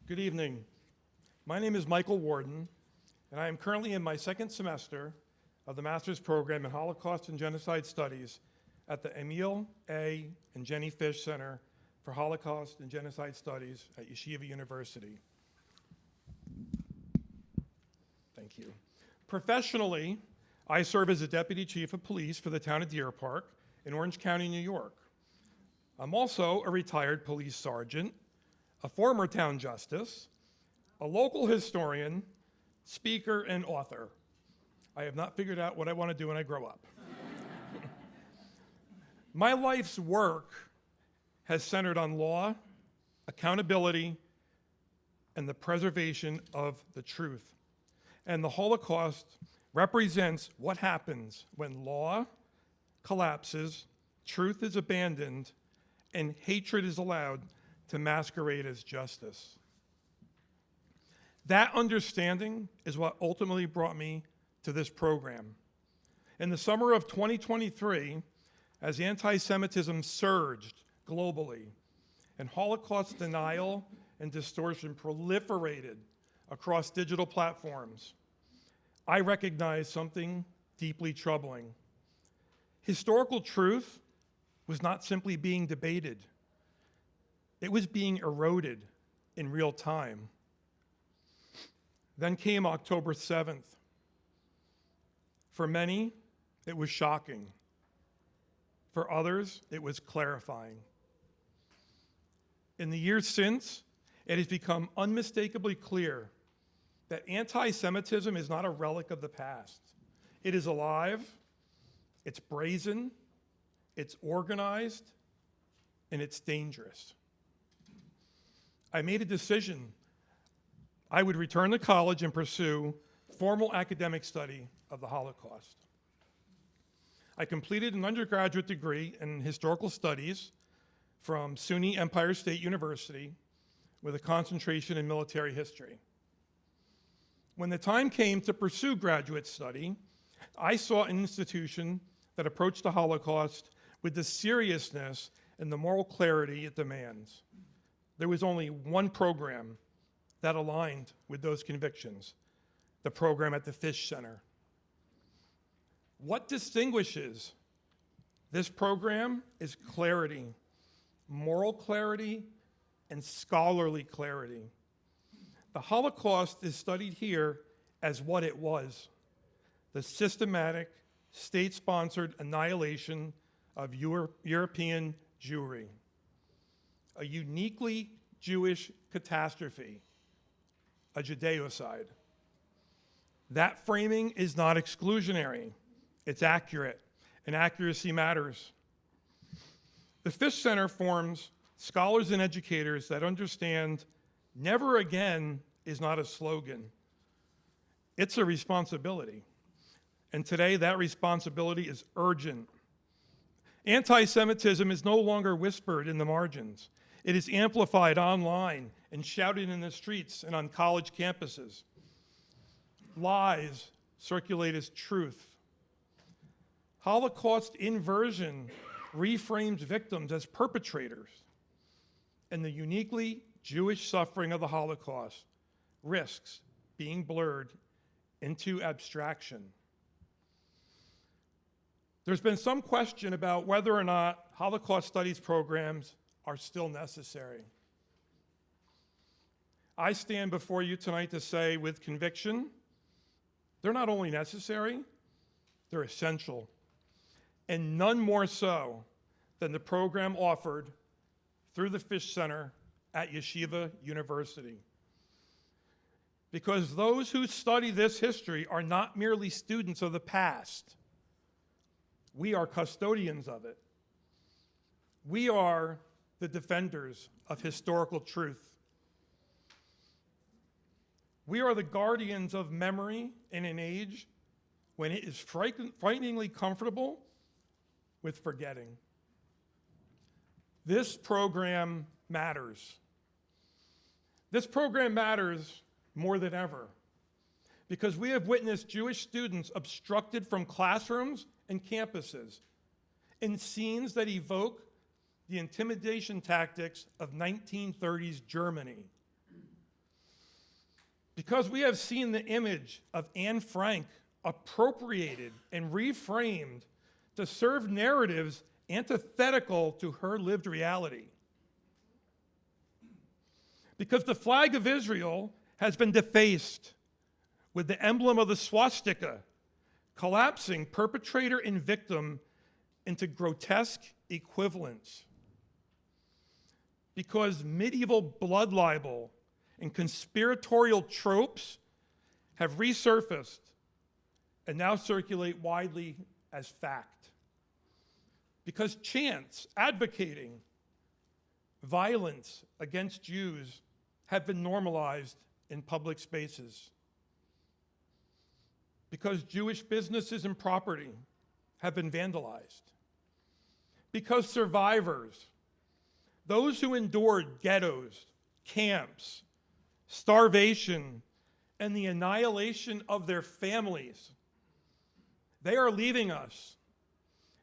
Good evening. My name is Michael Worden, and I am currently in my second semester of the master's program in Holocaust and Genocide Studies at the Emil A. and Jenny Fish Center for Holocaust and Genocide Studies at Yeshiva University. Thank you. Professionally, I serve as a deputy chief of police for the town of Deer Park in Orange County, New York. I'm also a retired police sergeant, a former town justice, a local historian, speaker, and author. I have not figured out what I want to do when I grow up. My life's work has centered on law, accountability, and the preservation of the truth. And the Holocaust represents what happens when law collapses, truth is abandoned, and hatred is allowed to masquerade as justice. That understanding is what ultimately brought me to this program. In the summer of 2023, as anti-Semitism surged globally and Holocaust denial and distortion proliferated across digital platforms, I recognized something deeply troubling. Historical truth was not simply being debated. It was being eroded in real time. Then came October 7th. For many, it was shocking. For others, it was clarifying. In the years since, it has become unmistakably clear that anti-Semitism is not a relic of the past. It is alive, it's brazen, it's organized, and it's dangerous. I made a decision. I would return to college and pursue formal academic study of the Holocaust. I completed an undergraduate degree in historical studies from SUNY Empire State University with a concentration in military history. When the time came to pursue graduate study, I sought an institution that approached the Holocaust with the seriousness and the moral clarity it demands. There was only one program that aligned with those convictions, the program at the Fish Center. What distinguishes this program is clarity, moral clarity, and scholarly clarity. The Holocaust is studied here as what it was, the systematic, state-sponsored annihilation of European Jewry, a uniquely Jewish catastrophe, a Judeocide. That framing is not exclusionary, it's accurate, and accuracy matters. The Fish Center forms scholars and educators that understand never again is not a slogan. It's a responsibility. And today, that responsibility is urgent. Anti-Semitism is no longer whispered in the margins. It is amplified online and shouted in the streets and on college campuses. Lies circulate as truth. Holocaust inversion reframes victims as perpetrators. And the uniquely Jewish suffering of the Holocaust risks being blurred into abstraction. There's been some question about whether or not Holocaust studies programs are still necessary. I stand before you tonight to say with conviction, they're not only necessary, they're essential, and none more so than the program offered through the Fish Center at Yeshiva University. Because those who study this history are not merely students of the past. We are custodians of it. We are the defenders of historical truth. We are the guardians of memory in an age when it is frighteningly comfortable with forgetting. This program matters. This program matters more than ever because we have witnessed Jewish students obstructed from classrooms and campuses in scenes that evoke the intimidation tactics of 1930s Germany. Because we have seen the image of Anne Frank appropriated and reframed to serve narratives antithetical to her lived reality. Because the flag of Israel has been defaced with the emblem of the swastika, collapsing perpetrator and victim into grotesque equivalence. Because medieval blood libel and conspiratorial tropes have resurfaced and now circulate widely as fact. Because chants advocating violence against Jews have been normalized in public spaces. Because Jewish businesses and property have been vandalized. Because survivors, those who endured ghettos, camps, starvation, and the annihilation of their families, they are leaving us,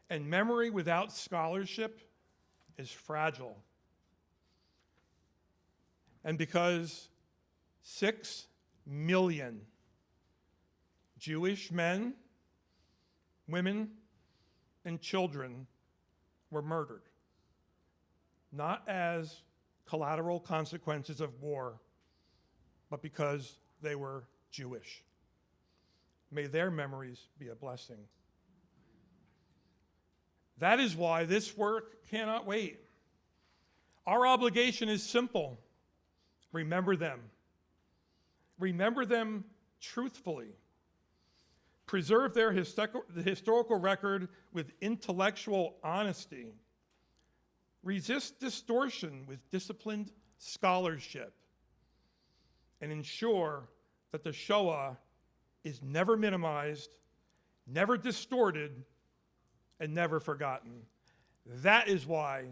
and memory without scholarship is fragile. And because 6 million Jewish men, women, and children were murdered, not as collateral consequences of war, but because they were Jewish. May their memories be a blessing. That is why this work cannot wait. Our obligation is simple. Remember them. Remember them truthfully. Preserve their historical record with intellectual honesty. Resist distortion with disciplined scholarship. And ensure that the Shoah is never minimized, never distorted, and never forgotten. That is why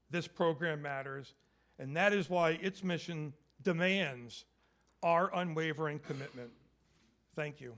this program matters, and that is why its mission demands our unwavering commitment. Thank you.